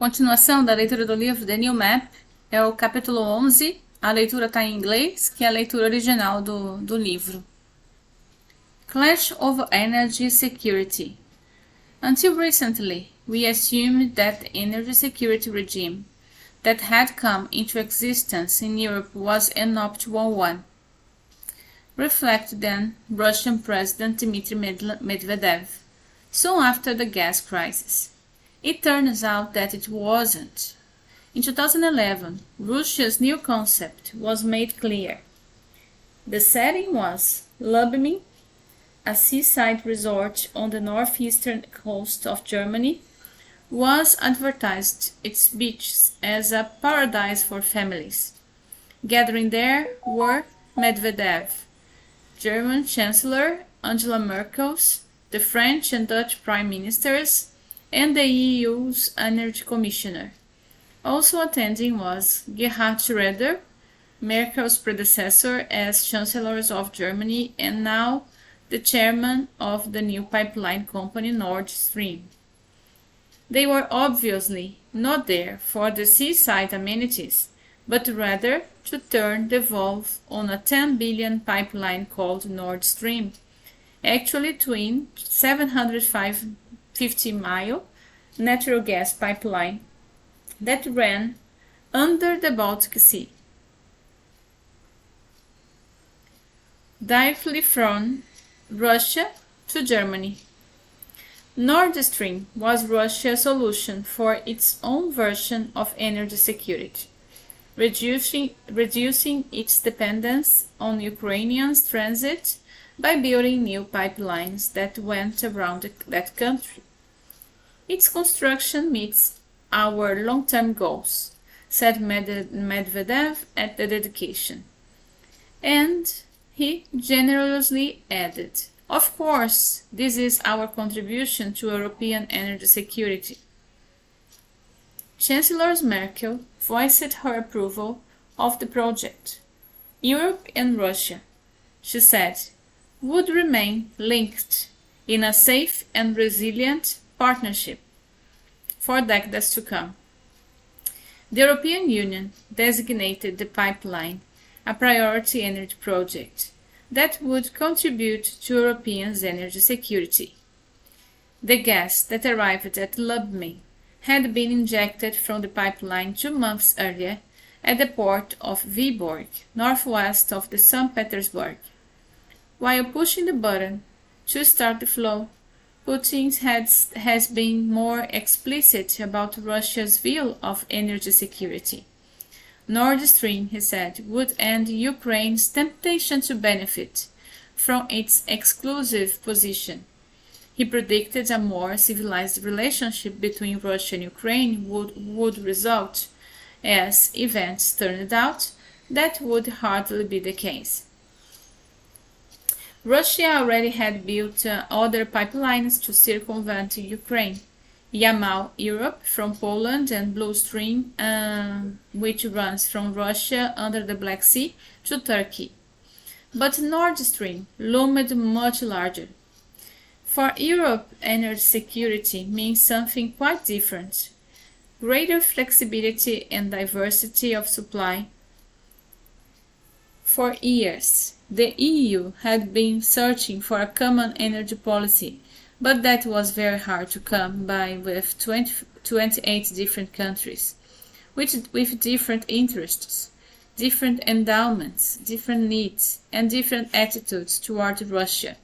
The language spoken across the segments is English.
Continuação da leitura do livro The New Map é o capítulo 11. A leitura está em inglês, que é a leitura original do livro. Clash of Energy Security. Until recently, we assumed that the energy security regime that had come into existence in Europe was an optimal one. Reflected then Russian President Dmitry Medvedev, soon after the gas crisis. It turns out that it wasn't. In 2011, Russia's new concept was made clear. The setting was Lubmin, a seaside resort on the northeastern coast of Germany, was advertised its beaches as a paradise for families. Gathering there were Medvedev, German Chancellor Angela Merkel, the French and Dutch Prime Ministers, and the EU's Energy Commissioner. Also attending was Gerhard Schröder, Merkel's predecessor as Chancellor of Germany and now the chairman of the new pipeline company Nord Stream. They were obviously not there for the seaside amenities, but rather to turn the valve on a 10 billion pipeline called Nord Stream, actually twin 750-mile natural gas pipeline that ran under the Baltic Sea, directly from Russia to Germany. Nord Stream was Russia's solution for its own version of energy security, reducing its dependence on Ukrainian transit by building new pipelines that went around that country. Its construction meets our long-term goals, said Medvedev at the dedication. And he generously added, "Of course, this is our contribution to European energy security." Chancellor Merkel voiced her approval of the project. Europe and Russia, she said, would remain linked in a safe and resilient partnership for decades to come. The European Union designated the pipeline a priority energy project that would contribute to Europeans' energy security. The gas that arrived at Lubmin had been injected from the pipeline 2 months earlier at the port of Vyborg, northwest of the St. Petersburg. While pushing the button to start the flow, Putin has been more explicit about Russia's view of energy security. Nord Stream, he said, would end Ukraine's temptation to benefit from its exclusive position. He predicted a more civilized relationship between Russia and Ukraine would result. As events turned out, that would hardly be the case. Russia already had built other pipelines to circumvent Ukraine. Yamal Europe from Poland and Blue Stream, which runs from Russia under the Black Sea to Turkey. But Nord Stream loomed much larger. For Europe, energy security means something quite different. Greater flexibility and diversity of supply. For years, the EU had been searching for a common energy policy, but that was very hard to come by with 28 different countries, with different interests, different endowments, different needs, and different attitudes toward Russia.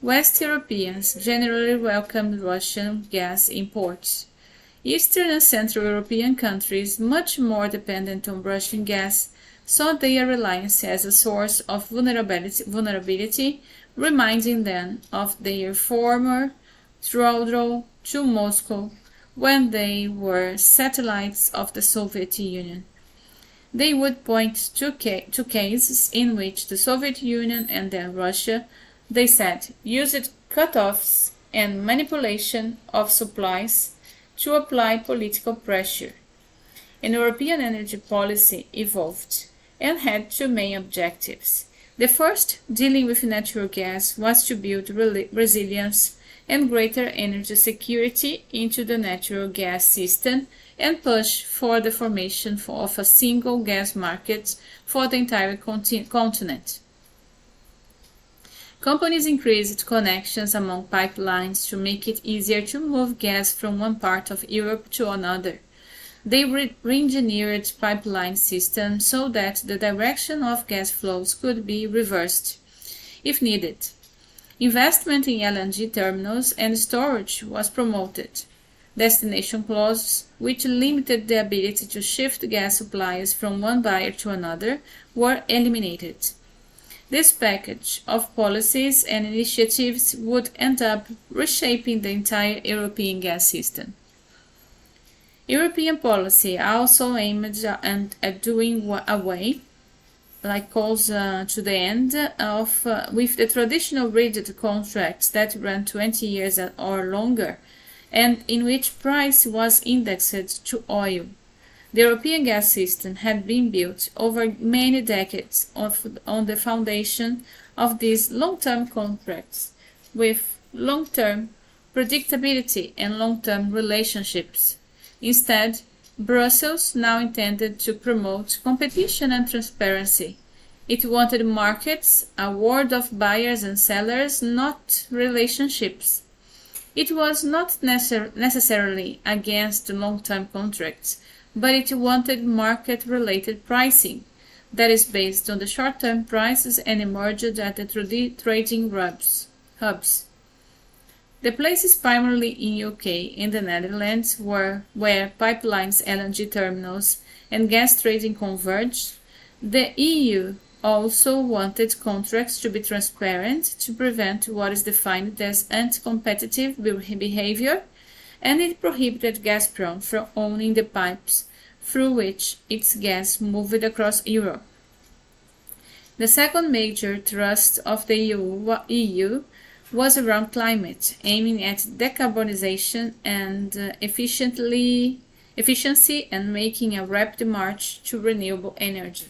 West Europeans generally welcomed Russian gas imports. Eastern and Central European countries, much more dependent on Russian gas, saw their reliance as a source of vulnerability, reminding them of their former thraldom to Moscow when they were satellites of the Soviet Union. They would point to cases in which the Soviet Union and then Russia, they said, used cutoffs and manipulation of supplies to apply political pressure. And European energy policy evolved and had 2 main objectives. The first, dealing with natural gas, was to build resilience and greater energy security into the natural gas system and push for the formation of a single gas market for the entire continent. Companies increased connections among pipelines to make it easier to move gas from one part of Europe to another. They re-engineered pipeline systems so that the direction of gas flows could be reversed, if needed. Investment in LNG terminals and storage was promoted. Destination clauses, which limited the ability to shift gas supplies from one buyer to another, were eliminated. This package of policies and initiatives would end up reshaping the entire European gas system. European policy also aimed at doing away, like calls to the end of with the traditional rigid contracts that ran 20 years or longer, and in which price was indexed to oil. The European gas system had been built over many decades on the foundation of these long-term contracts, with long-term predictability and long-term relationships. Instead, Brussels now intended to promote competition and transparency. It wanted markets, a world of buyers and sellers, not relationships. It was not necessarily against long-term contracts, but it wanted market-related pricing that is based on the short-term prices and emerged at the trading hubs. The places primarily in UK and the Netherlands where pipelines, LNG terminals, and gas trading converged. The EU also wanted contracts to be transparent to prevent what is defined as anti-competitive behavior, and it prohibited Gazprom from owning the pipes through which its gas moved across Europe. The second major thrust of the EU was around climate, aiming at decarbonization and efficiency and making a rapid march to renewable energy.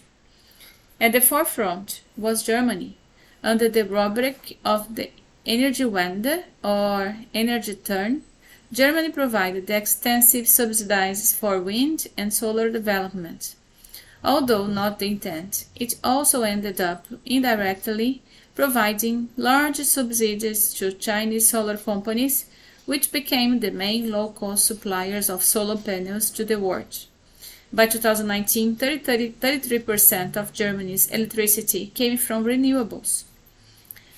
At the forefront was Germany, under the rubric of the Energiewende or Energy Turn. Germany provided extensive subsidies for wind and solar development. Although not the intent, it also ended up indirectly providing large subsidies to Chinese solar companies, which became the main low-cost suppliers of solar panels to the world. By 2019, 33% of Germany's electricity came from renewables.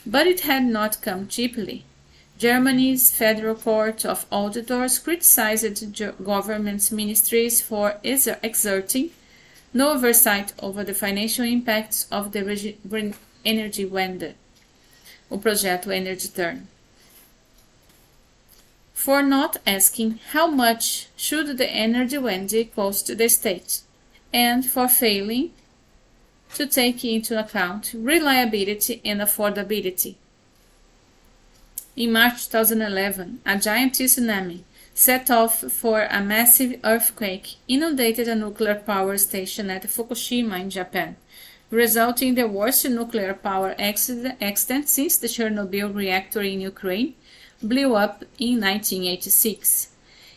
But it had not come cheaply. Germany's Federal Court of Auditors criticized government's ministries for exerting no oversight over the financial impacts of the Energiewende, o projeto Energy Turn, for not asking how much should the Energiewende cost the state, and for failing to take into account reliability and affordability. In March 2011, a giant tsunami set off for a massive earthquake inundated a nuclear power station at Fukushima in Japan, resulting in the worst nuclear power accident since the Chernobyl reactor in Ukraine blew up in 1986.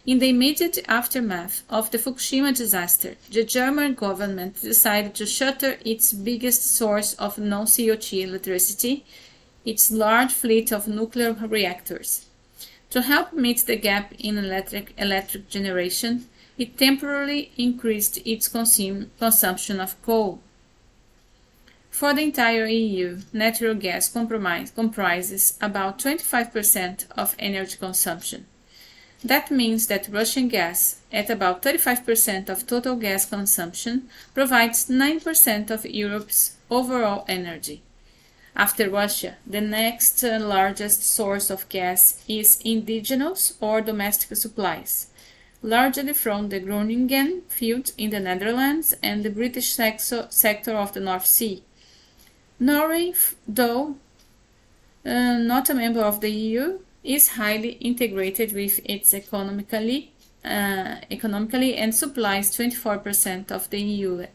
In the immediate aftermath of the Fukushima disaster, the German government decided to shutter its biggest source of non-CO2 electricity, its large fleet of nuclear reactors. To help meet the gap in electric generation, it temporarily increased its consumption of coal. For the entire EU, natural gas comprises about 25% of energy consumption. That means that Russian gas, at about 35% of total gas consumption, provides 9% of Europe's overall energy. After Russia, the next largest source of gas is indigenous or domestic supplies, largely from the Groningen field in the Netherlands and the British sector of the North Sea. Norway, though not a member of the EU, is highly integrated with its economically and supplies 24% of the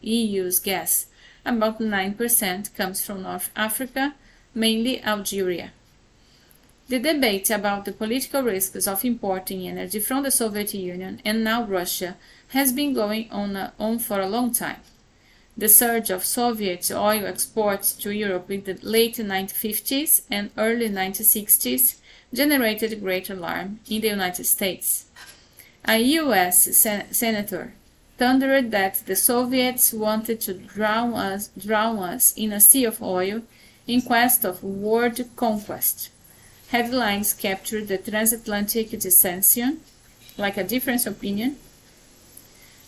EU's gas. About 9% comes from North Africa, mainly Algeria. The debate about the political risks of importing energy from the Soviet Union and now Russia has been going on for a long time. The surge of Soviet oil exports to Europe in the late 1950s and early 1960s generated great alarm in the United States. A U.S. senator thundered that the Soviets wanted to drown us in a sea of oil in quest of world conquest. Headlines captured the transatlantic dissension, like a difference of opinion,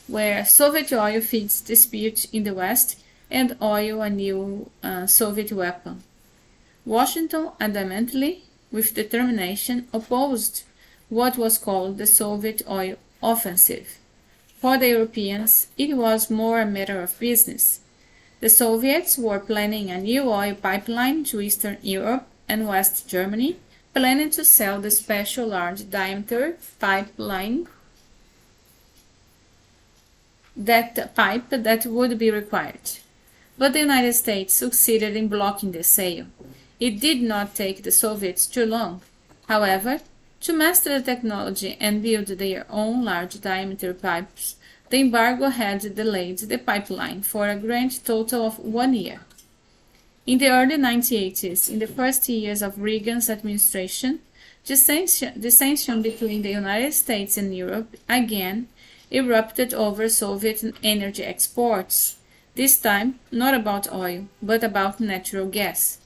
where Soviet oil feeds dispute in the West and oil a new Soviet weapon. Washington adamantly, with determination, opposed what was called the Soviet oil offensive. For the Europeans, it was more a matter of business. The Soviets were planning a new oil pipeline to Eastern Europe and West Germany, planning to sell the special large diameter pipeline that would be required. But the United States succeeded in blocking the sale. It did not take the Soviets too long, however, to master the technology and build their own large diameter pipes. The embargo had delayed the pipeline for a grand total of 1 year. In the early 1980s, in the first years of Reagan's administration, dissension between the United States and Europe again erupted over Soviet energy exports, this time not about oil, but about natural gas.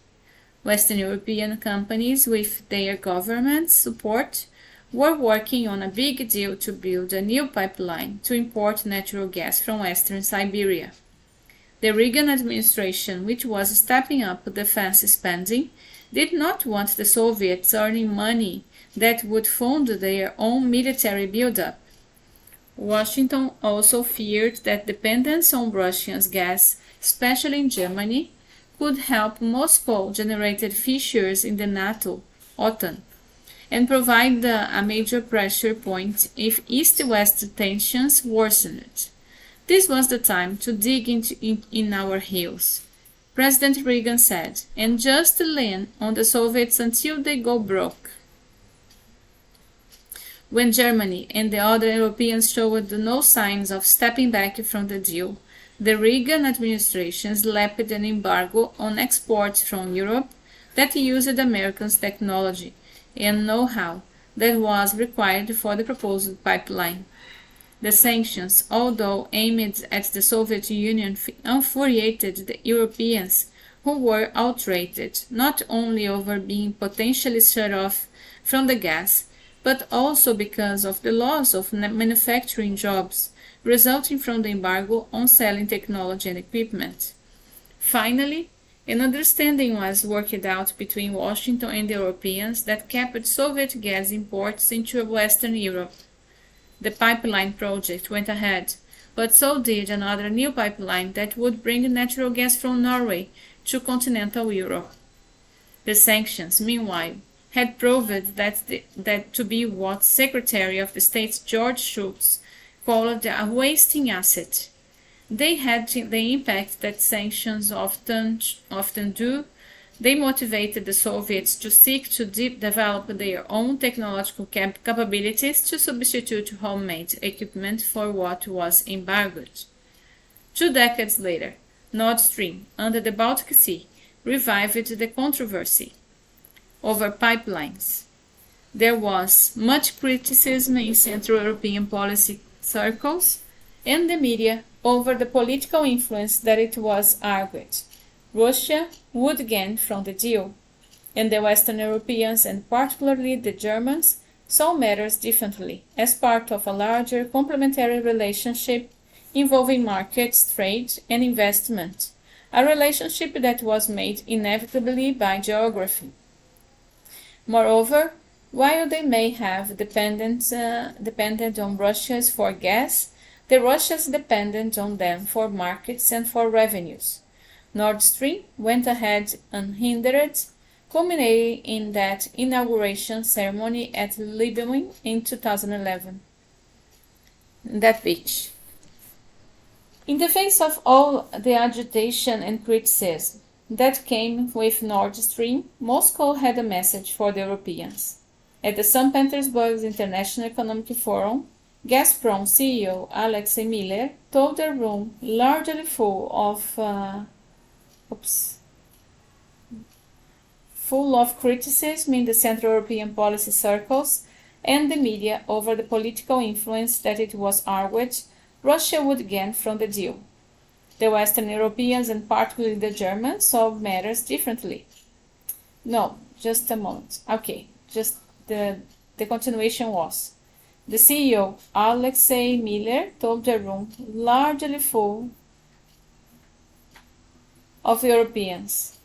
Western European companies, with their government's support, were working on a big deal to build a new pipeline to import natural gas from Western Siberia. The Reagan administration, which was stepping up defense spending, did not want the Soviets earning money that would fund their own military buildup. Washington also feared that dependence on Russian gas, especially in Germany, could help Moscow-generated fissures in the NATO, OTAN, and provide a major pressure point if East-West tensions worsened. This was the time to dig in our heels, President Reagan said, and just lean on the Soviets until they go broke. When Germany and the other Europeans showed no signs of stepping back from the deal, the Reagan administration slapped an embargo on exports from Europe that used Americans' technology and know-how that was required for the proposed pipeline. The sanctions, although aimed at the Soviet Union, infuriated the Europeans, who were outraged not only over being potentially shut off from the gas, but also because of the loss of manufacturing jobs resulting from the embargo on selling technology and equipment. Finally, an understanding was worked out between Washington and the Europeans that kept Soviet gas imports into Western Europe. The pipeline project went ahead, but so did another new pipeline that would bring natural gas from Norway to continental Europe. The sanctions, meanwhile, had proved that to be what Secretary of State George Shultz called a wasting asset. They had the impact that sanctions often do. They motivated the Soviets to seek to develop their own technological capabilities to substitute homemade equipment for what was embargoed. 2 decades later, Nord Stream, under the Baltic Sea, revived the controversy over pipelines. There was much criticism in Central European policy circles and the media over the political influence that it was argued Russia would gain from the deal, and the Western Europeans, and particularly the Germans, saw matters differently as part of a larger complementary relationship involving markets, trade, and investment, a relationship that was made inevitably by geography. Moreover, while they may have depended on Russia for gas, the Russians depended on them for markets and for revenues. Nord Stream went ahead unhindered, culminating in that inauguration ceremony at Livro in 2011. That beach. In the face of all the agitation and criticism, that came with Nord Stream, Moscow had a message for the Europeans. At the St. Petersburg International Economic Forum, Gazprom CEO Alexei Miller told a room largely full of criticism in the Central European policy circles and the media over the political influence that it was argued Russia would gain from the deal. The Western Europeans, and particularly the Germans, saw matters differently. No, just a moment. Okay, just the continuation was. The CEO, Alexei Miller, told the room largely full of Europeans,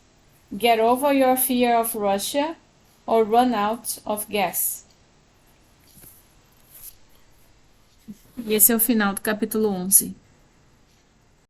get over your fear of Russia or run out of gas. E esse é o final do capítulo 11.